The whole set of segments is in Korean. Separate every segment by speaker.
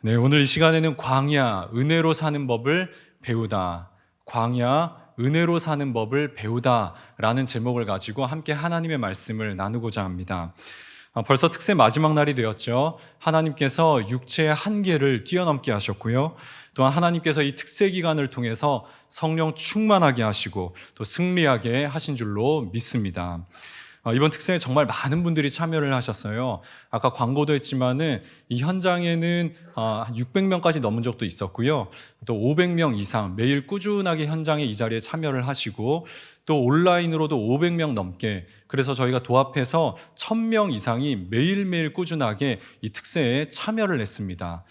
Speaker 1: 네, 오늘 이 시간에는 광야, 은혜로 사는 법을 배우다. 광야, 은혜로 사는 법을 배우다 라는 제목을 가지고 함께 하나님의 말씀을 나누고자 합니다. 벌써 특세 마지막 날이 되었죠. 하나님께서 육체의 한계를 뛰어넘게 하셨고요. 또한 하나님께서 이 특세 기간을 통해서 성령 충만하게 하시고 또 승리하게 하신 줄로 믿습니다. 이번 특세에 정말 많은 분들이 참여를 하셨어요. 아까 광고도 했지만은 이 현장에는 한 600명까지 넘은 적도 있었고요. 또 500명 이상 매일 꾸준하게 현장에 이 자리에 참여를 하시고 또 온라인으로도 500명 넘게, 그래서 저희가 도합해서 1000명 이상이 매일매일 꾸준하게 이 특세에 참여를 했습니다.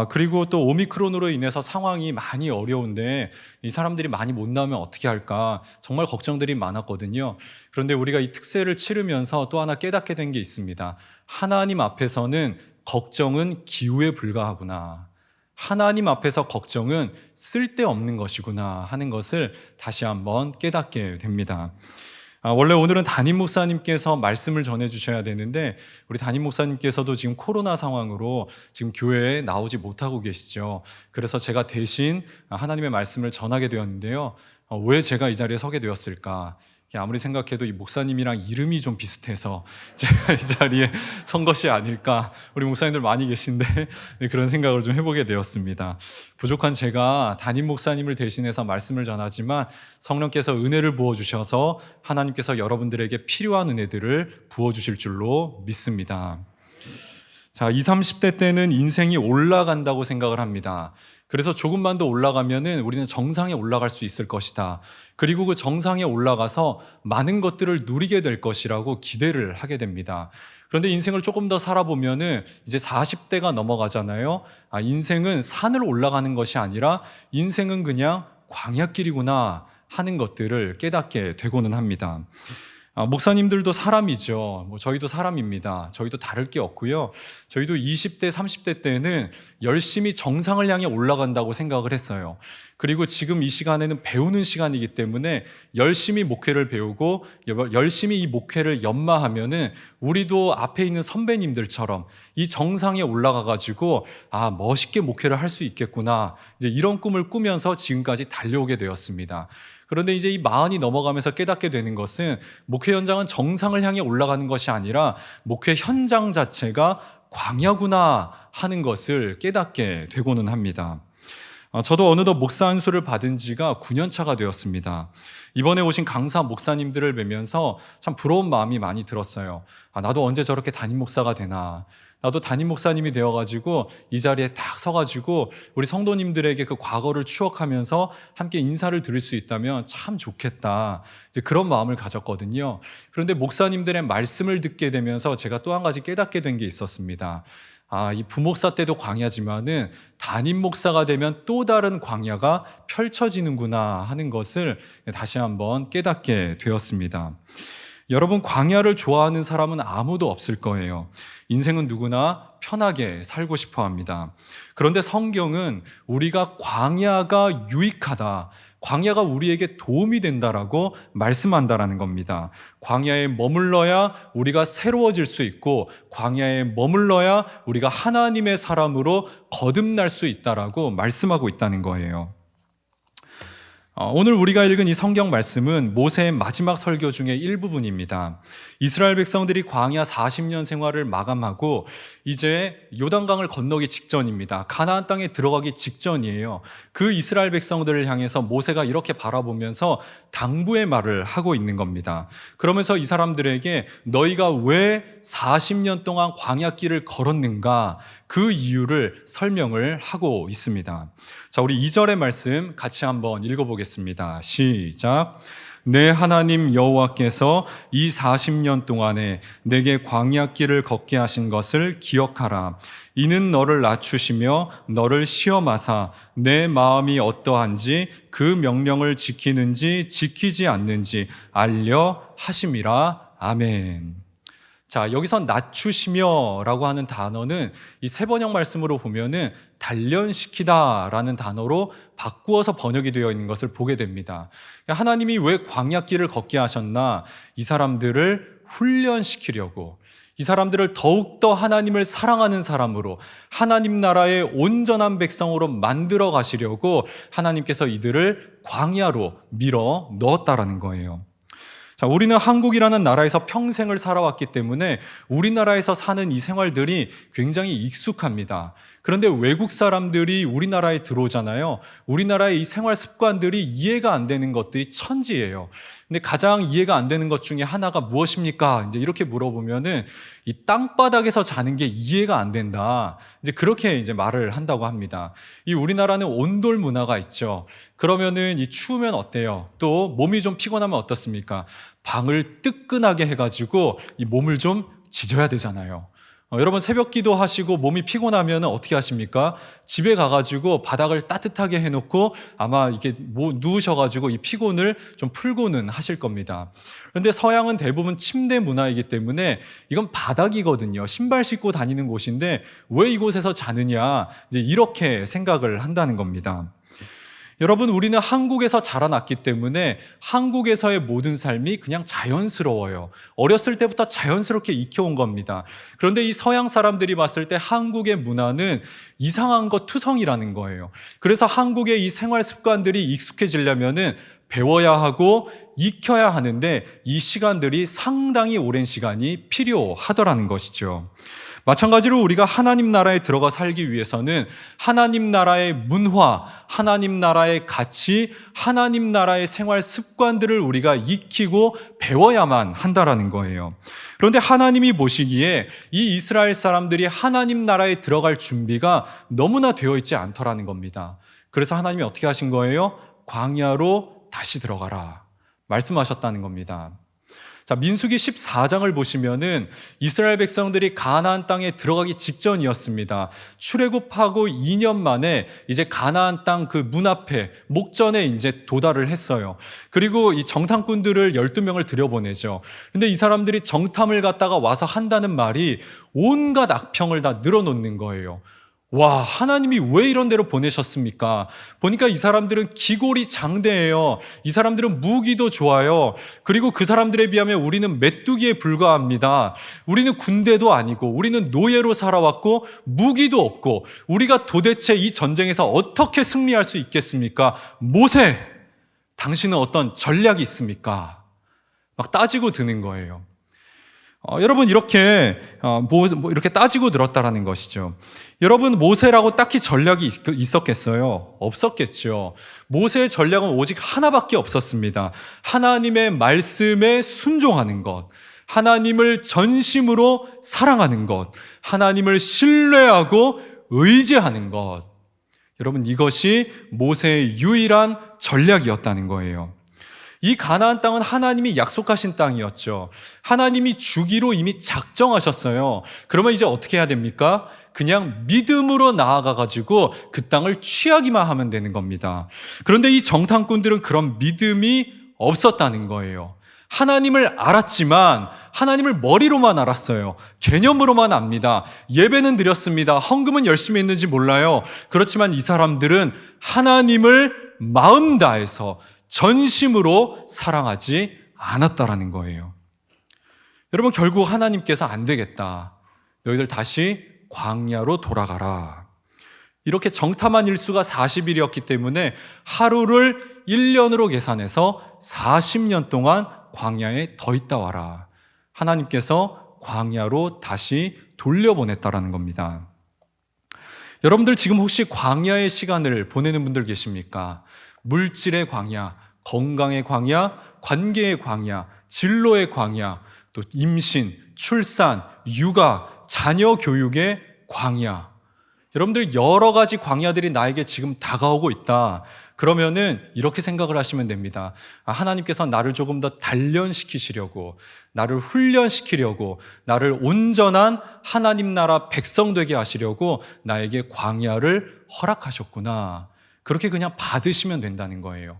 Speaker 1: 그리고 또 오미크론으로 인해서 상황이 많이 어려운데 이 사람들이 많이 못 나오면 어떻게 할까 정말 걱정들이 많았거든요. 그런데 우리가 이 특세를 치르면서 또 하나 깨닫게 된 게 있습니다. 하나님 앞에서는 걱정은 기우에 불과하구나. 하나님 앞에서 걱정은 쓸데없는 것이구나 하는 것을 다시 한번 깨닫게 됩니다. 원래 오늘은 담임 목사님께서 말씀을 전해주셔야 되는데 우리 담임 목사님께서도 지금 코로나 상황으로 지금 교회에 나오지 못하고 계시죠. 그래서 제가 대신 하나님의 말씀을 전하게 되었는데요. 왜 제가 이 자리에 서게 되었을까? 아무리 생각해도 이 목사님이랑 이름이 좀 비슷해서 제가 이 자리에 선 것이 아닐까. 우리 목사님들 많이 계신데 그런 생각을 좀 해보게 되었습니다. 부족한 제가 담임 목사님을 대신해서 말씀을 전하지만 성령께서 은혜를 부어주셔서 하나님께서 여러분들에게 필요한 은혜들을 부어주실 줄로 믿습니다. 자, 20, 30대 때는 인생이 올라간다고 생각을 합니다. 그래서 조금만 더 올라가면은 우리는 정상에 올라갈 수 있을 것이다. 그리고 그 정상에 올라가서 많은 것들을 누리게 될 것이라고 기대를 하게 됩니다. 그런데 인생을 조금 더 살아보면은 이제 40대가 넘어가잖아요. 인생은 산을 올라가는 것이 아니라 인생은 그냥 광야길이구나 하는 것들을 깨닫게 되고는 합니다. 목사님들도 사람이죠. 저희도 사람입니다. 저희도 다를 게 없고요. 저희도 20대, 30대 때는 열심히 정상을 향해 올라간다고 생각을 했어요. 그리고 지금 이 시간에는 배우는 시간이기 때문에 열심히 목회를 배우고 열심히 이 목회를 연마하면은 우리도 앞에 있는 선배님들처럼 이 정상에 올라가가지고 멋있게 목회를 할 수 있겠구나. 이제 이런 꿈을 꾸면서 지금까지 달려오게 되었습니다. 그런데 이제 이 마흔이 넘어가면서 깨닫게 되는 것은 목회 현장은 정상을 향해 올라가는 것이 아니라 목회 현장 자체가 광야구나 하는 것을 깨닫게 되고는 합니다. 저도 어느덧 목사 안수를 받은 지가 9년 차가 되었습니다. 이번에 오신 강사 목사님들을 뵈면서 참 부러운 마음이 많이 들었어요. 나도 언제 저렇게 담임 목사가 되나. 나도 담임 목사님이 되어가지고 이 자리에 딱 서가지고 우리 성도님들에게 그 과거를 추억하면서 함께 인사를 드릴 수 있다면 참 좋겠다. 이제 그런 마음을 가졌거든요. 그런데 목사님들의 말씀을 듣게 되면서 제가 또 한 가지 깨닫게 된 게 있었습니다. 이 부목사 때도 광야지만은 담임 목사가 되면 또 다른 광야가 펼쳐지는구나 하는 것을 다시 한번 깨닫게 되었습니다. 여러분, 광야를 좋아하는 사람은 아무도 없을 거예요. 인생은 누구나 편하게 살고 싶어 합니다. 그런데 성경은 우리가 광야가 유익하다, 광야가 우리에게 도움이 된다라고 말씀한다라는 겁니다. 광야에 머물러야 우리가 새로워질 수 있고 광야에 머물러야 우리가 하나님의 사람으로 거듭날 수 있다라고 말씀하고 있다는 거예요. 오늘 우리가 읽은 이 성경 말씀은 모세의 마지막 설교 중의 일부분입니다. 이스라엘 백성들이 광야 40년 생활을 마감하고 이제 요단강을 건너기 직전입니다. 가나안 땅에 들어가기 직전이에요. 그 이스라엘 백성들을 향해서 모세가 이렇게 바라보면서 당부의 말을 하고 있는 겁니다. 그러면서 이 사람들에게 너희가 왜 40년 동안 광야길을 걸었는가, 그 이유를 설명을 하고 있습니다. 자, 우리 2절의 말씀 같이 한번 읽어보겠습니다. 시작. 내 하나님 여호와께서 이 40년 동안에 내게 광야길을 걷게 하신 것을 기억하라. 이는 너를 낮추시며 너를 시험하사 내 마음이 어떠한지 그 명령을 지키는지 지키지 않는지 알려 하심이라. 아멘. 자, 여기서 낮추시며 라고 하는 단어는 이 세번역 말씀으로 보면은 단련시키다 라는 단어로 바꾸어서 번역이 되어 있는 것을 보게 됩니다. 하나님이 왜 광야길을 걷게 하셨나? 이 사람들을 훈련시키려고, 이 사람들을 더욱더 하나님을 사랑하는 사람으로, 하나님 나라의 온전한 백성으로 만들어 가시려고 하나님께서 이들을 광야로 밀어 넣었다라는 거예요. 자, 우리는 한국이라는 나라에서 평생을 살아왔기 때문에 우리나라에서 사는 이 생활들이 굉장히 익숙합니다. 그런데 외국 사람들이 우리나라에 들어오잖아요. 우리나라의 이 생활 습관들이 이해가 안 되는 것들이 천지예요. 근데 가장 이해가 안 되는 것 중에 하나가 무엇입니까? 이제 이렇게 물어보면은 이 땅바닥에서 자는 게 이해가 안 된다. 이제 그렇게 이제 말을 한다고 합니다. 이 우리나라는 온돌 문화가 있죠. 그러면은 이 추우면 어때요? 또 몸이 좀 피곤하면 어떻습니까? 방을 뜨끈하게 해가지고 이 몸을 좀 지져야 되잖아요. 여러분 새벽 기도 하시고 몸이 피곤하면 어떻게 하십니까? 집에 가가지고 바닥을 따뜻하게 해놓고 아마 이렇게 누우셔가지고 이 피곤을 좀 풀고는 하실 겁니다. 그런데 서양은 대부분 침대 문화이기 때문에 이건 바닥이거든요. 신발 신고 다니는 곳인데 왜 이곳에서 자느냐, 이제 이렇게 생각을 한다는 겁니다. 여러분, 우리는 한국에서 자라났기 때문에 한국에서의 모든 삶이 그냥 자연스러워요. 어렸을 때부터 자연스럽게 익혀온 겁니다. 그런데 이 서양 사람들이 봤을 때 한국의 문화는 이상한 것 투성이라는 거예요. 그래서 한국의 이 생활 습관들이 익숙해지려면은 배워야 하고 익혀야 하는데 이 시간들이 상당히 오랜 시간이 필요하더라는 것이죠. 마찬가지로 우리가 하나님 나라에 들어가 살기 위해서는 하나님 나라의 문화, 하나님 나라의 가치, 하나님 나라의 생활 습관들을 우리가 익히고 배워야만 한다라는 거예요. 그런데 하나님이 보시기에 이 이스라엘 사람들이 하나님 나라에 들어갈 준비가 너무나 되어 있지 않더라는 겁니다. 그래서 하나님이 어떻게 하신 거예요? 광야로 다시 들어가라 말씀하셨다는 겁니다. 자, 민수기 14장을 보시면은 이스라엘 백성들이 가나안 땅에 들어가기 직전이었습니다. 출애굽하고 2년 만에 이제 가나안 땅 그 문 앞에 목전에 이제 도달을 했어요. 그리고 이 정탐꾼들을 12명을 들여보내죠. 근데 이 사람들이 정탐을 갔다가 와서 한다는 말이 온갖 악평을 다 늘어놓는 거예요. 와, 하나님이 왜 이런 데로 보내셨습니까? 보니까 이 사람들은 기골이 장대해요. 이 사람들은 무기도 좋아요. 그리고 그 사람들에 비하면 우리는 메뚜기에 불과합니다. 우리는 군대도 아니고 우리는 노예로 살아왔고 무기도 없고 우리가 도대체 이 전쟁에서 어떻게 승리할 수 있겠습니까? 모세, 당신은 어떤 전략이 있습니까? 막 따지고 드는 거예요. 여러분 이렇게 이렇게 따지고 들었다라는 것이죠. 여러분 모세라고 딱히 전략이 있었겠어요? 없었겠죠. 모세의 전략은 오직 하나밖에 없었습니다. 하나님의 말씀에 순종하는 것, 하나님을 전심으로 사랑하는 것, 하나님을 신뢰하고 의지하는 것. 여러분 이것이 모세의 유일한 전략이었다는 거예요. 이 가나안 땅은 하나님이 약속하신 땅이었죠. 하나님이 주기로 이미 작정하셨어요. 그러면 이제 어떻게 해야 됩니까? 그냥 믿음으로 나아가가지고 그 땅을 취하기만 하면 되는 겁니다. 그런데 이 정탐꾼들은 그런 믿음이 없었다는 거예요. 하나님을 알았지만 하나님을 머리로만 알았어요. 개념으로만 압니다. 예배는 드렸습니다. 헌금은 열심히 했는지 몰라요. 그렇지만 이 사람들은 하나님을 마음 다해서 전심으로 사랑하지 않았다라는 거예요. 여러분 결국 하나님께서 안 되겠다. 너희들 다시 광야로 돌아가라. 이렇게 정탐한 일수가 40일이었기 때문에 하루를 1년으로 계산해서 40년 동안 광야에 더 있다 와라. 하나님께서 광야로 다시 돌려보냈다라는 겁니다. 여러분들 지금 혹시 광야의 시간을 보내는 분들 계십니까? 물질의 광야, 건강의 광야, 관계의 광야, 진로의 광야, 또 임신, 출산, 육아, 자녀 교육의 광야. 여러분들 여러 가지 광야들이 나에게 지금 다가오고 있다. 그러면은 이렇게 생각을 하시면 됩니다. 하나님께서 나를 조금 더 단련시키시려고, 나를 훈련시키려고, 나를 온전한 하나님 나라 백성 되게 하시려고 나에게 광야를 허락하셨구나. 그렇게 그냥 받으시면 된다는 거예요.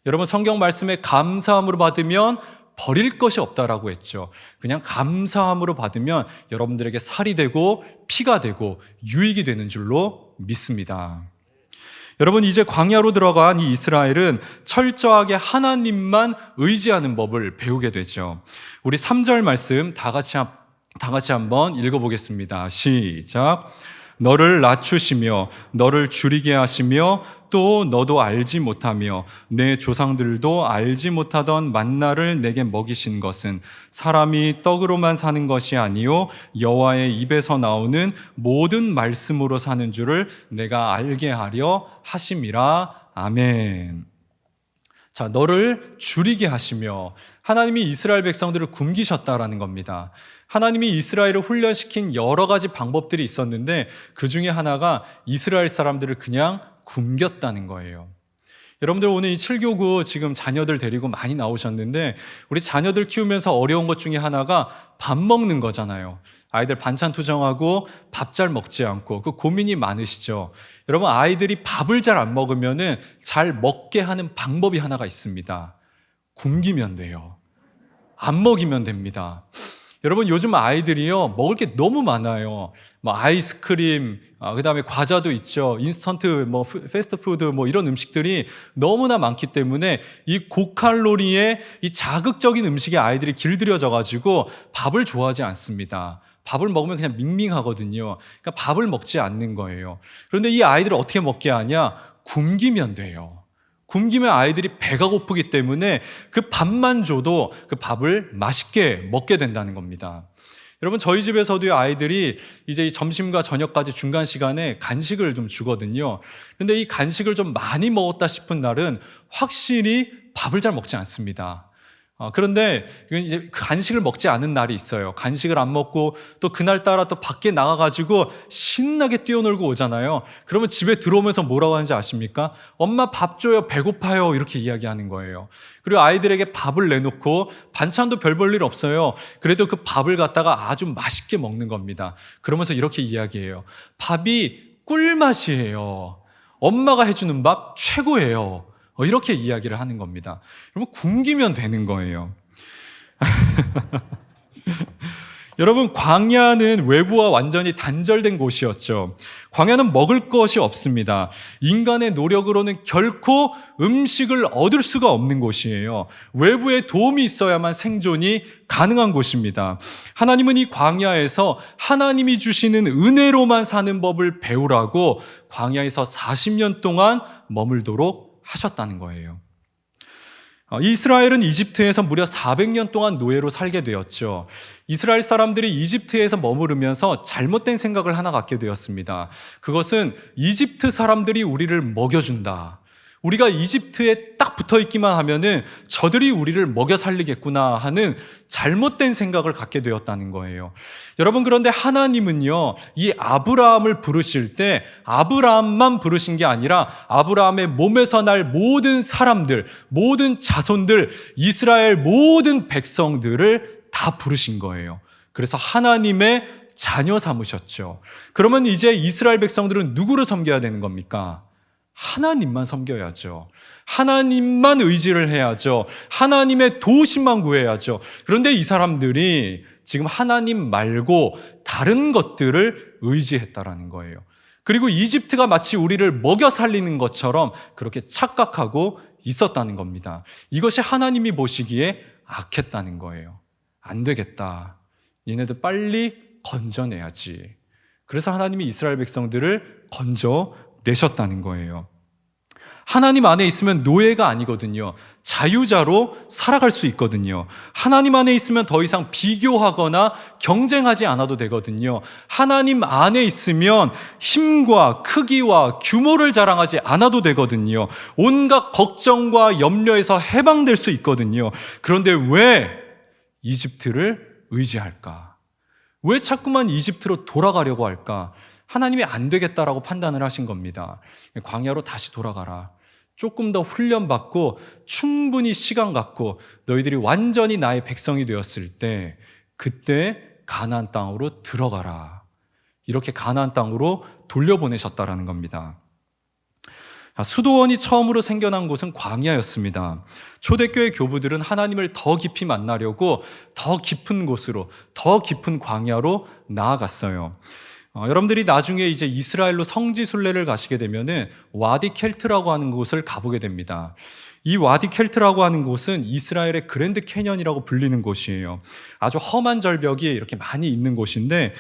Speaker 1: 여러분 성경 말씀에 감사함으로 받으면 버릴 것이 없다라고 했죠. 그냥 감사함으로 받으면 여러분들에게 살이 되고 피가 되고 유익이 되는 줄로 믿습니다. 여러분 이제 광야로 들어간 이 이스라엘은 철저하게 하나님만 의지하는 법을 배우게 되죠. 우리 3절 말씀 다 같이 다 같이 한번 읽어보겠습니다. 시작. 너를 낮추시며 너를 줄이게 하시며 또 너도 알지 못하며 내 조상들도 알지 못하던 만나를 내게 먹이신 것은 사람이 떡으로만 사는 것이 아니요 여호와의 입에서 나오는 모든 말씀으로 사는 줄을 내가 알게 하려 하심이라. 아멘. 자, 너를 줄이게 하시며, 하나님이 이스라엘 백성들을 굶기셨다라는 겁니다. 하나님이 이스라엘을 훈련시킨 여러 가지 방법들이 있었는데 그 중에 하나가 이스라엘 사람들을 그냥 굶겼다는 거예요. 여러분들 오늘 이 7교구 지금 자녀들 데리고 많이 나오셨는데 우리 자녀들 키우면서 어려운 것 중에 하나가 밥 먹는 거잖아요. 아이들 반찬 투정하고 밥 잘 먹지 않고 그 고민이 많으시죠. 여러분, 아이들이 밥을 잘 안 먹으면은 잘 먹게 하는 방법이 하나가 있습니다. 굶기면 돼요. 안 먹이면 됩니다. 여러분, 요즘 아이들이요 먹을 게 너무 많아요. 뭐 아이스크림, 그다음에 과자도 있죠. 인스턴트, 뭐 패스트푸드, 뭐 이런 음식들이 너무나 많기 때문에 이 고칼로리의 이 자극적인 음식에 아이들이 길들여져 가지고 밥을 좋아하지 않습니다. 밥을 먹으면 그냥 밍밍하거든요. 그러니까 밥을 먹지 않는 거예요. 그런데 이 아이들을 어떻게 먹게 하냐? 굶기면 돼요. 굶기면 아이들이 배가 고프기 때문에 그 밥만 줘도 그 밥을 맛있게 먹게 된다는 겁니다. 여러분, 저희 집에서도 아이들이 이제 점심과 저녁까지 중간 시간에 간식을 좀 주거든요. 그런데 이 간식을 좀 많이 먹었다 싶은 날은 확실히 밥을 잘 먹지 않습니다. 그런데 이제 간식을 먹지 않은 날이 있어요. 간식을 안 먹고 또 그날따라 또 밖에 나가가지고 신나게 뛰어놀고 오잖아요. 그러면 집에 들어오면서 뭐라고 하는지 아십니까? 엄마 밥 줘요, 배고파요, 이렇게 이야기하는 거예요. 그리고 아이들에게 밥을 내놓고 반찬도 별 볼 일 없어요. 그래도 그 밥을 갖다가 아주 맛있게 먹는 겁니다. 그러면서 이렇게 이야기해요. 밥이 꿀맛이에요. 엄마가 해주는 밥 최고예요. 이렇게 이야기를 하는 겁니다. 여러분, 굶기면 되는 거예요. 여러분, 광야는 외부와 완전히 단절된 곳이었죠. 광야는 먹을 것이 없습니다. 인간의 노력으로는 결코 음식을 얻을 수가 없는 곳이에요. 외부의 도움이 있어야만 생존이 가능한 곳입니다. 하나님은 이 광야에서 하나님이 주시는 은혜로만 사는 법을 배우라고 광야에서 40년 동안 머물도록 하셨다는 거예요. 이스라엘은 이집트에서 무려 400년 동안 노예로 살게 되었죠. 이스라엘 사람들이 이집트에서 머무르면서 잘못된 생각을 하나 갖게 되었습니다. 그것은 이집트 사람들이 우리를 먹여준다. 우리가 이집트에 딱 붙어 있기만 하면은 저들이 우리를 먹여 살리겠구나 하는 잘못된 생각을 갖게 되었다는 거예요. 여러분, 그런데 하나님은요, 이 아브라함을 부르실 때 아브라함만 부르신 게 아니라 아브라함의 몸에서 날 모든 사람들, 모든 자손들, 이스라엘 모든 백성들을 다 부르신 거예요. 그래서 하나님의 자녀 삼으셨죠. 그러면 이제 이스라엘 백성들은 누구를 섬겨야 되는 겁니까? 하나님만 섬겨야죠. 하나님만 의지를 해야죠. 하나님의 도우심만 구해야죠. 그런데 이 사람들이 지금 하나님 말고 다른 것들을 의지했다라는 거예요. 그리고 이집트가 마치 우리를 먹여 살리는 것처럼 그렇게 착각하고 있었다는 겁니다. 이것이 하나님이 보시기에 악했다는 거예요. 안 되겠다. 얘네들 빨리 건져내야지. 그래서 하나님이 이스라엘 백성들을 건져내셨다는 거예요. 하나님 안에 있으면 노예가 아니거든요. 자유자로 살아갈 수 있거든요. 하나님 안에 있으면 더 이상 비교하거나 경쟁하지 않아도 되거든요. 하나님 안에 있으면 힘과 크기와 규모를 자랑하지 않아도 되거든요. 온갖 걱정과 염려에서 해방될 수 있거든요. 그런데 왜 이집트를 의지할까? 왜 자꾸만 이집트로 돌아가려고 할까? 하나님이 안 되겠다라고 판단을 하신 겁니다. 광야로 다시 돌아가라. 조금 더 훈련받고 충분히 시간 갖고 너희들이 완전히 나의 백성이 되었을 때 그때 가나안 땅으로 들어가라. 이렇게 가나안 땅으로 돌려보내셨다라는 겁니다. 수도원이 처음으로 생겨난 곳은 광야였습니다. 초대교회 교부들은 하나님을 더 깊이 만나려고 더 깊은 곳으로, 더 깊은 광야로 나아갔어요. 여러분들이 나중에 이제 이스라엘로 성지 순례를 가시게 되면은 와디 켈트라고 하는 곳을 가보게 됩니다. 이 와디 켈트라고 하는 곳은 이스라엘의 그랜드 캐년이라고 불리는 곳이에요. 아주 험한 절벽이 이렇게 많이 있는 곳인데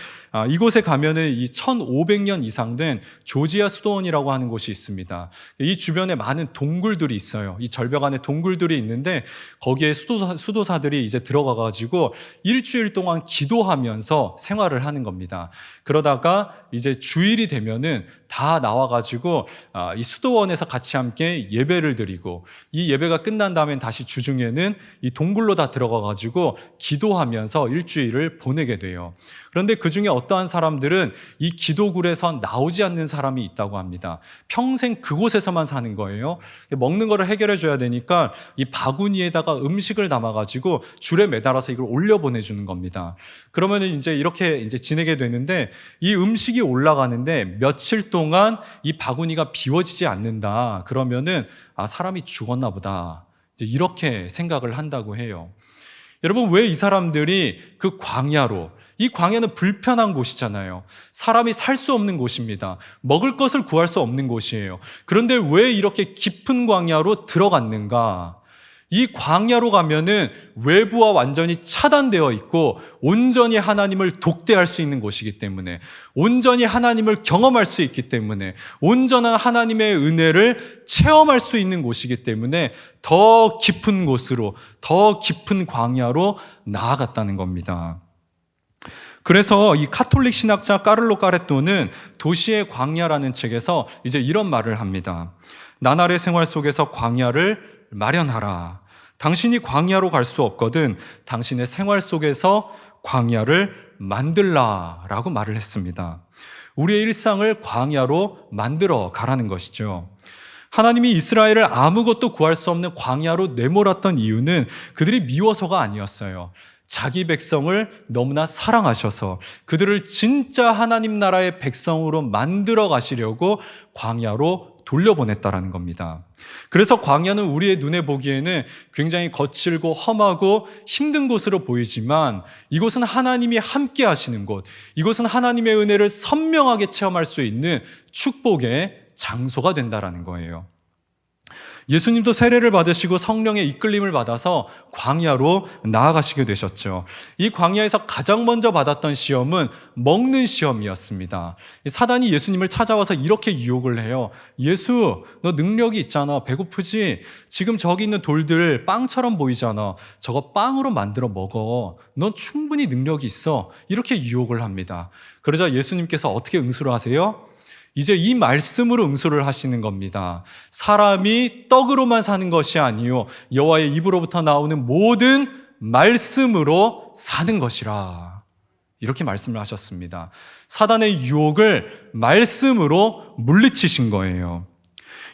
Speaker 1: 이곳에 가면은 이 1500년 이상 된 조지아 수도원이라고 하는 곳이 있습니다. 이 주변에 많은 동굴들이 있어요. 이 절벽 안에 동굴들이 있는데 거기에 수도사들이 이제 들어가가지고 일주일 동안 기도하면서 생활을 하는 겁니다. 그러다가 이제 주일이 되면은 다 나와가지고 이 수도원에서 같이 함께 예배를 드리고 이 예배가 끝난 다음엔 다시 주중에는 이 동굴로 다 들어가가지고 기도하면서 일주일을 보내게 돼요. 그런데 그 중에 어떠한 사람들은 이 기도굴에서 나오지 않는 사람이 있다고 합니다. 평생 그곳에서만 사는 거예요. 먹는 거를 해결해 줘야 되니까 이 바구니에다가 음식을 담아가지고 줄에 매달아서 이걸 올려 보내주는 겁니다. 그러면은 이제 이렇게 이제 지내게 되는데 이 음식이 올라가는데 며칠 동안 이 바구니가 비워지지 않는다. 그러면은 사람이 죽었나 보다. 이제 이렇게 생각을 한다고 해요. 여러분, 왜 이 사람들이 그 광야로, 이 광야는 불편한 곳이잖아요. 사람이 살 수 없는 곳입니다. 먹을 것을 구할 수 없는 곳이에요. 그런데 왜 이렇게 깊은 광야로 들어갔는가? 이 광야로 가면은 외부와 완전히 차단되어 있고 온전히 하나님을 독대할 수 있는 곳이기 때문에, 온전히 하나님을 경험할 수 있기 때문에, 온전한 하나님의 은혜를 체험할 수 있는 곳이기 때문에 더 깊은 곳으로, 더 깊은 광야로 나아갔다는 겁니다. 그래서 이 카톨릭 신학자 까를로 까레토는 도시의 광야라는 책에서 이제 이런 말을 합니다. 나날의 생활 속에서 광야를 마련하라. 당신이 광야로 갈 수 없거든 당신의 생활 속에서 광야를 만들라라고 말을 했습니다. 우리의 일상을 광야로 만들어 가라는 것이죠. 하나님이 이스라엘을 아무것도 구할 수 없는 광야로 내몰았던 이유는 그들이 미워서가 아니었어요. 자기 백성을 너무나 사랑하셔서 그들을 진짜 하나님 나라의 백성으로 만들어 가시려고 광야로 돌려보냈다라는 겁니다. 그래서 광야는 우리의 눈에 보기에는 굉장히 거칠고 험하고 힘든 곳으로 보이지만 이곳은 하나님이 함께 하시는 곳, 이곳은 하나님의 은혜를 선명하게 체험할 수 있는 축복의 장소가 된다라는 거예요. 예수님도 세례를 받으시고 성령의 이끌림을 받아서 광야로 나아가시게 되셨죠. 이 광야에서 가장 먼저 받았던 시험은 먹는 시험이었습니다. 사단이 예수님을 찾아와서 이렇게 유혹을 해요. 예수, 너 능력이 있잖아. 배고프지? 지금 저기 있는 돌들 빵처럼 보이잖아. 저거 빵으로 만들어 먹어. 넌 충분히 능력이 있어. 이렇게 유혹을 합니다. 그러자 예수님께서 어떻게 응수를 하세요? 이제 이 말씀으로 응수를 하시는 겁니다. 사람이 떡으로만 사는 것이 아니요 여호와의 입으로부터 나오는 모든 말씀으로 사는 것이라. 이렇게 말씀을 하셨습니다. 사단의 유혹을 말씀으로 물리치신 거예요.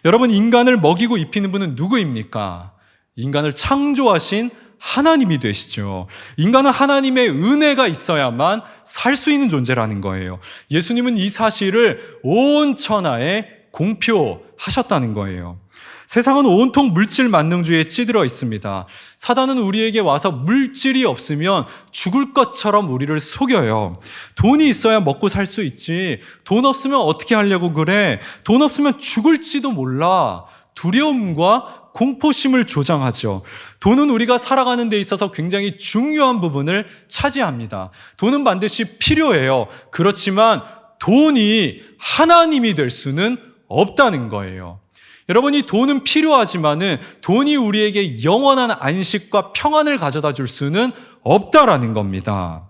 Speaker 1: 여러분, 인간을 먹이고 입히는 분은 누구입니까? 인간을 창조하신 하나님이 되시죠. 인간은 하나님의 은혜가 있어야만 살 수 있는 존재라는 거예요. 예수님은 이 사실을 온 천하에 공표하셨다는 거예요. 세상은 온통 물질 만능주의에 찌들어 있습니다. 사단은 우리에게 와서 물질이 없으면 죽을 것처럼 우리를 속여요. 돈이 있어야 먹고 살 수 있지. 돈 없으면 어떻게 하려고 그래? 돈 없으면 죽을지도 몰라. 두려움과 공포심을 조장하죠. 돈은 우리가 살아가는 데 있어서 굉장히 중요한 부분을 차지합니다. 돈은 반드시 필요해요. 그렇지만 돈이 하나님이 될 수는 없다는 거예요. 여러분, 이 돈은 필요하지만은 돈이 우리에게 영원한 안식과 평안을 가져다 줄 수는 없다라는 겁니다.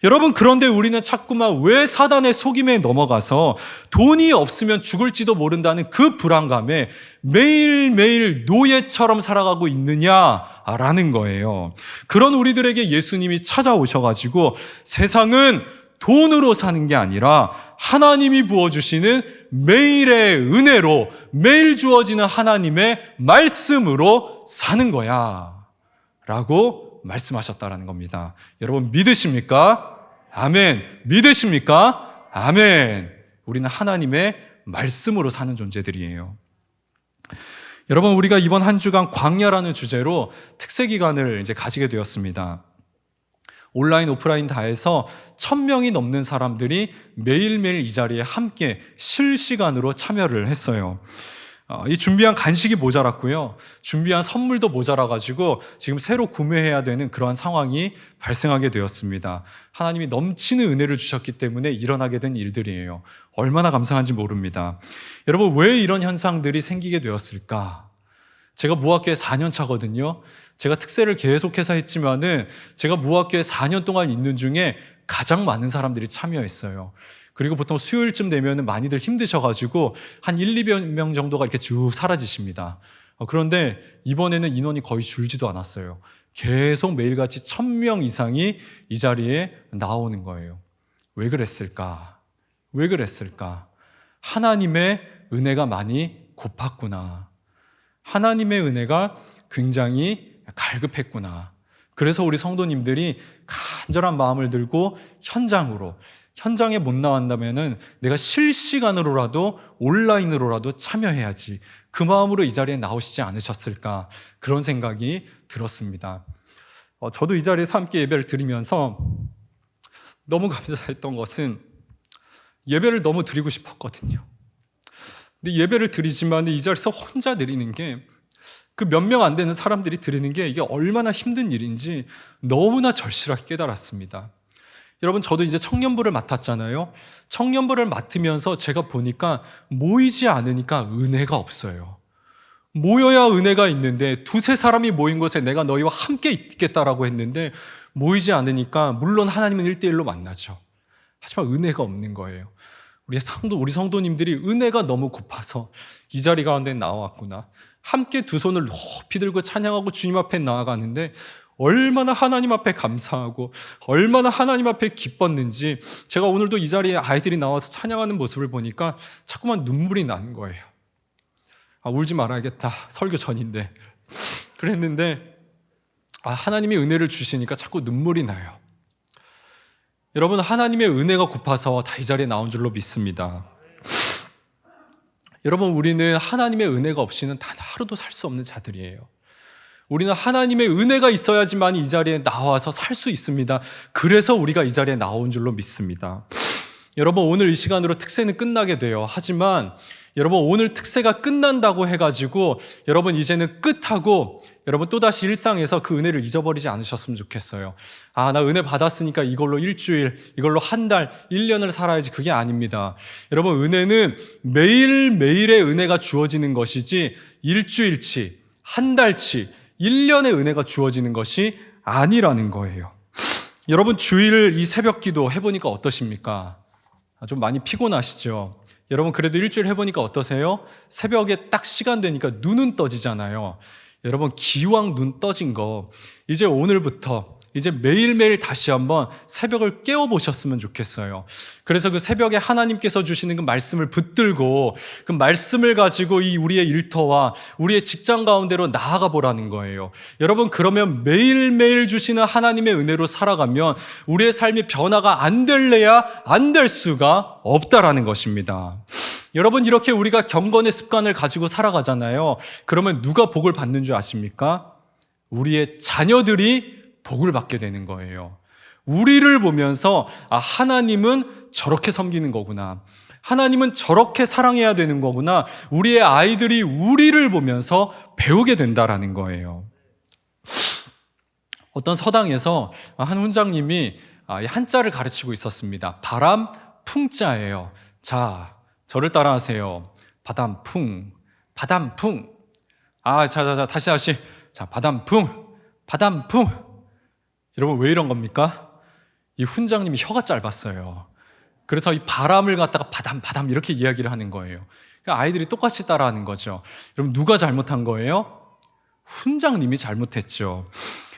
Speaker 1: 여러분, 그런데 우리는 자꾸만 왜 사단의 속임에 넘어가서 돈이 없으면 죽을지도 모른다는 그 불안감에 매일매일 노예처럼 살아가고 있느냐라는 거예요. 그런 우리들에게 예수님이 찾아오셔가지고 세상은 돈으로 사는 게 아니라 하나님이 부어주시는 매일의 은혜로, 매일 주어지는 하나님의 말씀으로 사는 거야 라고 말씀하셨다라는 겁니다. 여러분, 믿으십니까? 아멘. 믿으십니까? 아멘. 우리는 하나님의 말씀으로 사는 존재들이에요. 여러분, 우리가 이번 한 주간 광야라는 주제로 특세 기간을 이제 가지게 되었습니다. 온라인, 오프라인 다 해서 1000명이 넘는 사람들이 매일매일 이 자리에 함께 실시간으로 참여를 했어요. 이 준비한 간식이 모자랐고요. 준비한 선물도 모자라가지고 지금 새로 구매해야 되는 그러한 상황이 발생하게 되었습니다. 하나님이 넘치는 은혜를 주셨기 때문에 일어나게 된 일들이에요. 얼마나 감사한지 모릅니다. 여러분, 왜 이런 현상들이 생기게 되었을까? 제가 무학교에 4년 차거든요. 제가 특세를 계속해서 했지만은 제가 무학교에 4년 동안 있는 중에 가장 많은 사람들이 참여했어요. 그리고 보통 수요일쯤 되면 많이들 힘드셔가지고 한 1, 2명 정도가 이렇게 쭉 사라지십니다. 그런데 이번에는 인원이 거의 줄지도 않았어요. 계속 매일같이 1000명 이상이 이 자리에 나오는 거예요. 왜 그랬을까? 왜 그랬을까? 하나님의 은혜가 많이 고팠구나. 하나님의 은혜가 굉장히 갈급했구나. 그래서 우리 성도님들이 간절한 마음을 들고 현장에 못 나왔다면은 내가 실시간으로라도 온라인으로라도 참여해야지. 그 마음으로 이 자리에 나오시지 않으셨을까? 그런 생각이 들었습니다. 저도 이 자리에서 함께 예배를 드리면서 너무 감사했던 것은 예배를 너무 드리고 싶었거든요. 근데 예배를 드리지만 이 자리에서 혼자 드리는 게 그 몇 명 안 되는 사람들이 드리는 게 이게 얼마나 힘든 일인지 너무나 절실하게 깨달았습니다. 여러분, 저도 이제 청년부를 맡았잖아요. 청년부를 맡으면서 제가 보니까 모이지 않으니까 은혜가 없어요. 모여야 은혜가 있는데 두세 사람이 모인 곳에 내가 너희와 함께 있겠다라고 했는데 모이지 않으니까 물론 하나님은 1대1로 만나죠. 하지만 은혜가 없는 거예요. 우리 성도님들이 은혜가 너무 고파서 이 자리 가운데 나왔구나. 함께 두 손을 높이 들고 찬양하고 주님 앞에 나아가는데 얼마나 하나님 앞에 감사하고 얼마나 하나님 앞에 기뻤는지 제가 오늘도 이 자리에 아이들이 나와서 찬양하는 모습을 보니까 자꾸만 눈물이 나는 거예요. 울지 말아야겠다. 설교 전인데. 그랬는데 하나님이 은혜를 주시니까 자꾸 눈물이 나요. 여러분, 하나님의 은혜가 고파서 다 이 자리에 나온 줄로 믿습니다. 여러분, 우리는 하나님의 은혜가 없이는 단 하루도 살 수 없는 자들이에요. 우리는 하나님의 은혜가 있어야지만 이 자리에 나와서 살 수 있습니다. 그래서 우리가 이 자리에 나온 줄로 믿습니다. 여러분, 오늘 이 시간으로 특세는 끝나게 돼요. 하지만 여러분, 오늘 특세가 끝난다고 해가지고 여러분 이제는 끝하고 여러분 또다시 일상에서 그 은혜를 잊어버리지 않으셨으면 좋겠어요. 나 은혜 받았으니까 이걸로 일주일, 이걸로 한 달, 1년을 살아야지. 그게 아닙니다. 여러분, 은혜는 매일매일의 은혜가 주어지는 것이지 일주일치, 한 달치, 1년의 은혜가 주어지는 것이 아니라는 거예요. 여러분, 주일 이 새벽 기도 해보니까 어떠십니까? 좀 많이 피곤하시죠? 여러분, 그래도 일주일 해보니까 어떠세요? 새벽에 딱 시간 되니까 눈은 떠지잖아요. 여러분, 기왕 눈 떠진 거 이제 오늘부터 이제 매일매일 다시 한번 새벽을 깨워보셨으면 좋겠어요. 그래서 그 새벽에 하나님께서 주시는 그 말씀을 붙들고 그 말씀을 가지고 우리의 일터와 우리의 직장 가운데로 나아가 보라는 거예요. 여러분, 그러면 매일매일 주시는 하나님의 은혜로 살아가면 우리의 삶이 변화가 안 될래야 안 될 수가 없다라는 것입니다. 여러분, 이렇게 우리가 경건의 습관을 가지고 살아가잖아요. 그러면 누가 복을 받는 줄 아십니까? 우리의 자녀들이 복을 받게 되는 거예요. 우리를 보면서 하나님은 저렇게 섬기는 거구나. 하나님은 저렇게 사랑해야 되는 거구나. 우리의 아이들이 우리를 보면서 배우게 된다라는 거예요. 어떤 서당에서 한 훈장님이 한자를 가르치고 있었습니다. 바람, 풍자예요. 자, 저를 따라하세요. 바담풍, 바담풍. 다시. 자, 바담풍, 바담풍. 여러분, 왜 이런 겁니까? 이 훈장님이 혀가 짧았어요. 그래서 이 바람을 갖다가 바담 이렇게 이야기를 하는 거예요. 그러니까 아이들이 똑같이 따라하는 거죠. 여러분, 누가 잘못한 거예요? 훈장님이 잘못했죠.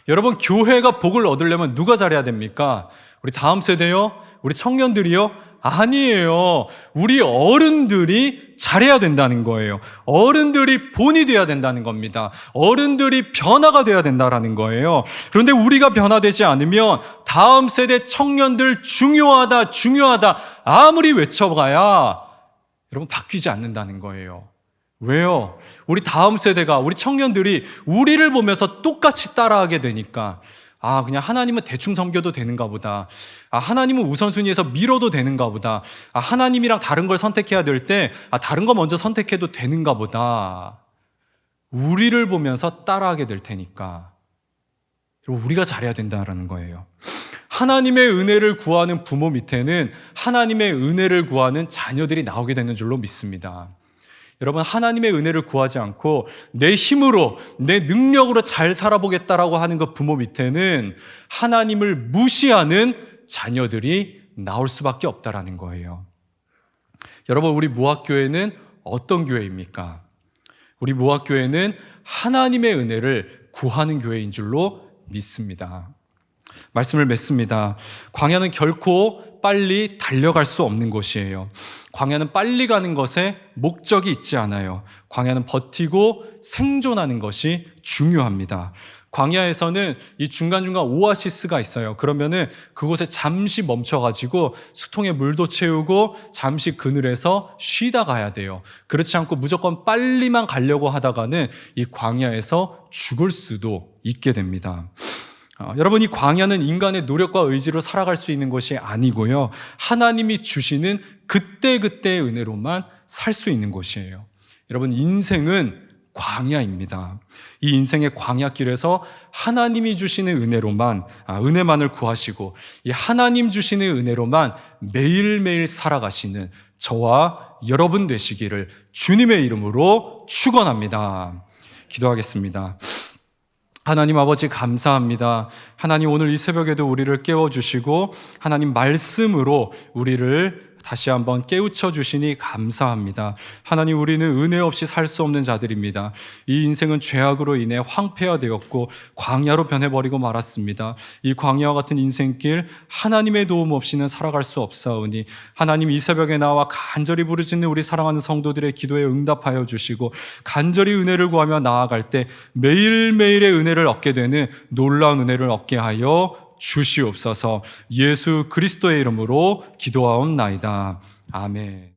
Speaker 1: 여러분, 교회가 복을 얻으려면 누가 잘해야 됩니까? 우리 다음 세대요? 우리 청년들이요? 아니에요. 우리 어른들이 잘해야 된다는 거예요. 어른들이 본이 돼야 된다는 겁니다. 어른들이 변화가 돼야 된다는 거예요. 그런데 우리가 변화되지 않으면 다음 세대 청년들 중요하다 아무리 외쳐봐야 여러분 바뀌지 않는다는 거예요. 왜요? 우리 다음 세대가, 우리 청년들이 우리를 보면서 똑같이 따라하게 되니까 그냥 하나님은 대충 섬겨도 되는가 보다. 하나님은 우선순위에서 밀어도 되는가 보다. 하나님이랑 다른 걸 선택해야 될 때, 다른 거 먼저 선택해도 되는가 보다. 우리를 보면서 따라하게 될 테니까. 그리고 우리가 잘해야 된다는 거예요. 하나님의 은혜를 구하는 부모 밑에는 하나님의 은혜를 구하는 자녀들이 나오게 되는 줄로 믿습니다. 여러분, 하나님의 은혜를 구하지 않고 내 힘으로, 내 능력으로 잘 살아보겠다라고 하는 그 부모 밑에는 하나님을 무시하는 자녀들이 나올 수밖에 없다라는 거예요. 여러분, 우리 무학교회는 어떤 교회입니까? 우리 무학교회는 하나님의 은혜를 구하는 교회인 줄로 믿습니다. 말씀을 맺습니다. 광야는 결코 빨리 달려갈 수 없는 곳이에요. 광야는 빨리 가는 것에 목적이 있지 않아요. 광야는 버티고 생존하는 것이 중요합니다. 광야에서는 이 중간중간 오아시스가 있어요. 그러면은 그곳에 잠시 멈춰가지고 수통에 물도 채우고 잠시 그늘에서 쉬다 가야 돼요. 그렇지 않고 무조건 빨리만 가려고 하다가는 이 광야에서 죽을 수도 있게 됩니다. 여러분, 이 광야는 인간의 노력과 의지로 살아갈 수 있는 것이 아니고요. 하나님이 주시는 그때그때의 은혜로만 살 수 있는 곳이에요. 여러분, 인생은 광야입니다. 이 인생의 광야길에서 하나님이 주시는 은혜로만, 은혜만을 구하시고 이 하나님 주시는 은혜로만 매일매일 살아가시는 저와 여러분 되시기를 주님의 이름으로 축원합니다. 기도하겠습니다. 하나님 아버지, 감사합니다. 하나님, 오늘 이 새벽에도 우리를 깨워주시고 하나님 말씀으로 우리를 다시 한번 깨우쳐 주시니 감사합니다. 하나님, 우리는 은혜 없이 살 수 없는 자들입니다. 이 인생은 죄악으로 인해 황폐화되었고 광야로 변해버리고 말았습니다. 이 광야와 같은 인생길 하나님의 도움 없이는 살아갈 수 없사오니 하나님, 이 새벽에 나와 간절히 부르짖는 우리 사랑하는 성도들의 기도에 응답하여 주시고 간절히 은혜를 구하며 나아갈 때 매일매일의 은혜를 얻게 되는 놀라운 은혜를 얻게 하여 주시옵소서. 예수 그리스도의 이름으로 기도하옵나이다. 아멘.